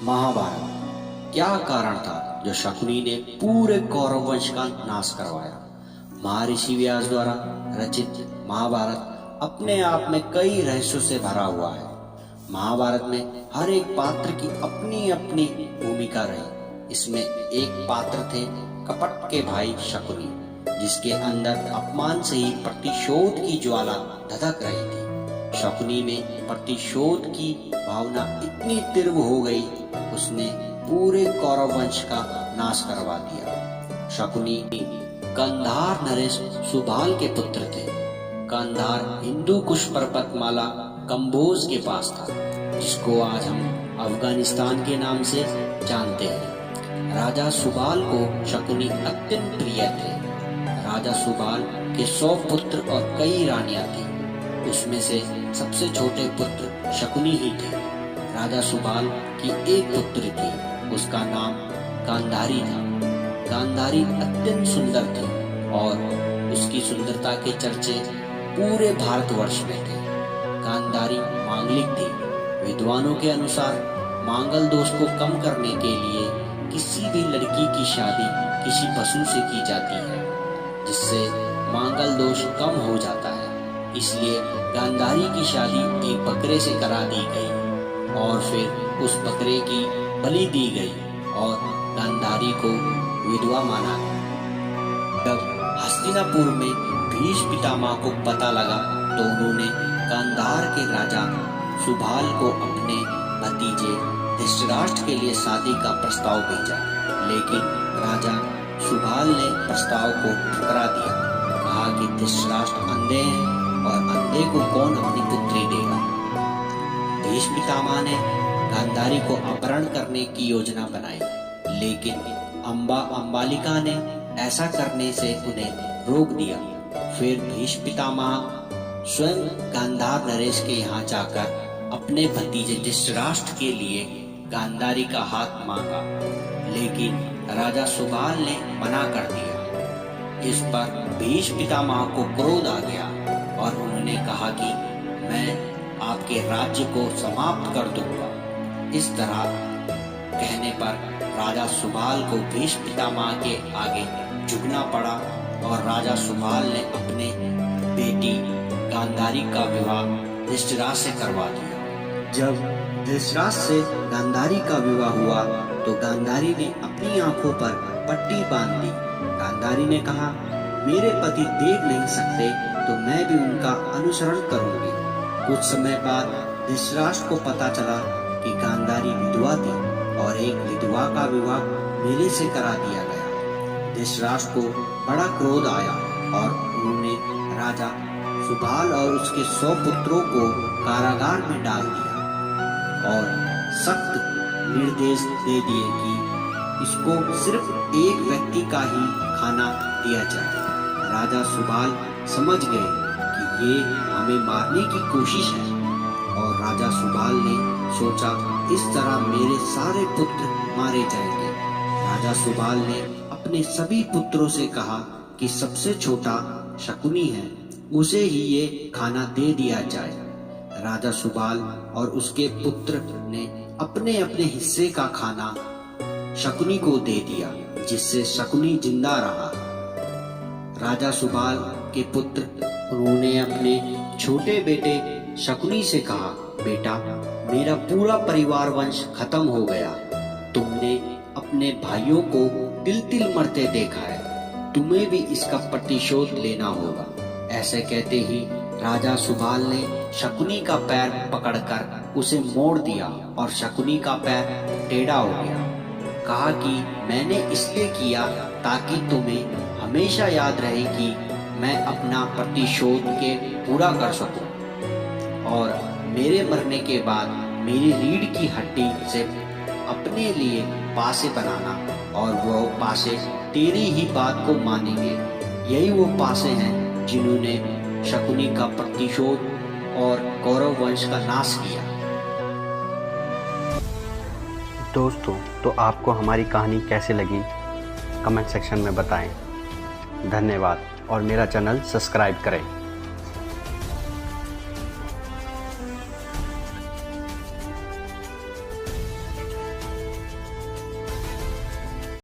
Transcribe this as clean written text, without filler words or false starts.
महाभारत। क्या कारण था जो शकुनी ने पूरे कौरव वंश का नाश करवाया? महर्षि व्यास द्वारा रचित महाभारत अपने आप में कई रहस्यों से भरा हुआ है। महाभारत में हर एक पात्र की अपनी अपनी भूमिका रही। इसमें एक पात्र थे कपट के भाई शकुनी, जिसके अंदर अपमान से ही प्रतिशोध की ज्वाला धधक रही थी। शकुनी में प्रतिशोध की भावना इतनी तीव्र हो गई, उसने पूरे कौरव वंश का नाश करवा दिया। शकुनी गांधार नरेश सुबाल के पुत्र थे। गांधार हिंदू कुश पर्वतमाला कंबोज के पास था, जिसको आज हम अफगानिस्तान के नाम से जानते हैं। राजा सुबाल को शकुनी अत्यंत प्रिय थे। राजा सुबाल के 100 पुत्र और कई रानियां थी। उसमें से सबसे छोटे पुत्र शकुनी ही थे। राजा सुबाल की एक पुत्री थी, उसका नाम गांधारी था। गांधारी अत्यंत सुंदर थी और उसकी सुंदरता के चर्चे पूरे भारतवर्ष में थे। गांधारी मांगलिक थी। विद्वानों के अनुसार मांगल दोष को कम करने के लिए किसी भी लड़की की शादी किसी पशु से की जाती है, जिससे मांगल दोष कम हो जाता है। इसलिए गांधारी की शादी एक बकरे से करा दी गई और फिर उस बकरे की बलि दी गई और गांधारी को विधवा माना गया। जब हस्तिनापुर में भीष्म पितामह को पता लगा तो उन्होंने गांधार के राजा सुबाल को अपने भतीजे धृतराष्ट्र के लिए शादी का प्रस्ताव भेजा, लेकिन राजा सुबाल ने प्रस्ताव को ठुकरा दिया। कहा कि धृतराष्ट्र अंधे हैं और अंधे को कौन अपनी पुत्री देगा। भीष्म पितामह ने गांधारी को अपहरण करने की योजना बनाई, लेकिन अंबालिका ने ऐसा करने से उन्हें रोक दिया। फिर भीष्म पितामह स्वयं गांधार नरेश के यहाँ जाकर अपने भतीजे धृतराष्ट्र के लिए गांधारी का हाथ मांगा, लेकिन राजा सुबाल ने मना कर दिया। इस पर भीष्म पितामह को क्रोध आ गया और उन्होंने कहा कि मैं आपके राज्य को समाप्त कर दूंगा। इस तरह कहने पर राजा सुबाल को भीष्म पितामह के आगे झुकना पड़ा और राजा सुबाल ने अपने बेटी गांधारी का विवाह धृतराष्ट्र से करवा दिया। जब धृतराष्ट्र से गांधारी का विवाह हुआ तो गांधारी ने अपनी आंखों पर पट्टी बांध दी। गांधारी ने कहा, मेरे पति देख नहीं सकते तो मैं भी उनका अनुसरण करूंगी। कुछ समय बाद धृतराष्ट्र को पता चला कि गांधारी विधवा थी और एक विधवा का विवाह मेले से करा दिया गया। धृतराष्ट्र को बड़ा क्रोध आया और उन्होंने राजा सुबाल और उसके 100 पुत्रों को कारागार में डाल दिया और सख्त निर्देश दे दिए कि इसको सिर्फ एक व्यक्ति का ही खाना दिया जाए। राजा सुबाल समझ गए कि ये हमें मारने की कोशिश है और राजा सुबाल ने सोचा इस तरह मेरे सारे पुत्र मारे जाएंगे। राजा सुबाल ने अपने सभी पुत्रों से कहा कि सबसे छोटा शकुनी है, उसे ही ये खाना दे दिया जाए। राजा सुबाल और उसके पुत्र ने अपने अपने हिस्से का खाना शकुनी को दे दिया, जिससे शकुनी जिंदा रहा। राजा सुबाल के पुत्र उन्होंने अपने छोटे बेटे शकुनी से कहा, बेटा मेरा पूरा परिवार वंश खत्म हो गया। तुमने अपने भाइयों को तिल तिल मरते देखा है, तुम्हें भी इसका प्रतिशोध लेना होगा। ऐसे कहते ही राजा सुबाल ने शकुनी का पैर पकड़कर उसे मोड़ दिया और शकुनी का पैर टेढ़ा हो गया। कहा कि मैंने इसलिए किया ताकि तुम्हें हमेशा याद रहे कि मैं अपना प्रतिशोध के पूरा कर सकूं और मेरे मरने के बाद मेरी रीढ़ की हड्डी से अपने लिए पासे बनाना और वो पासे तेरी ही बात को मानेंगे। यही वो पासे हैं जिन्होंने शकुनी का प्रतिशोध और कौरव वंश का नाश किया। दोस्तों, तो आपको हमारी कहानी कैसे लगी कमेंट सेक्शन में बताएं। धन्यवाद और मेरा चैनल सब्सक्राइब करें।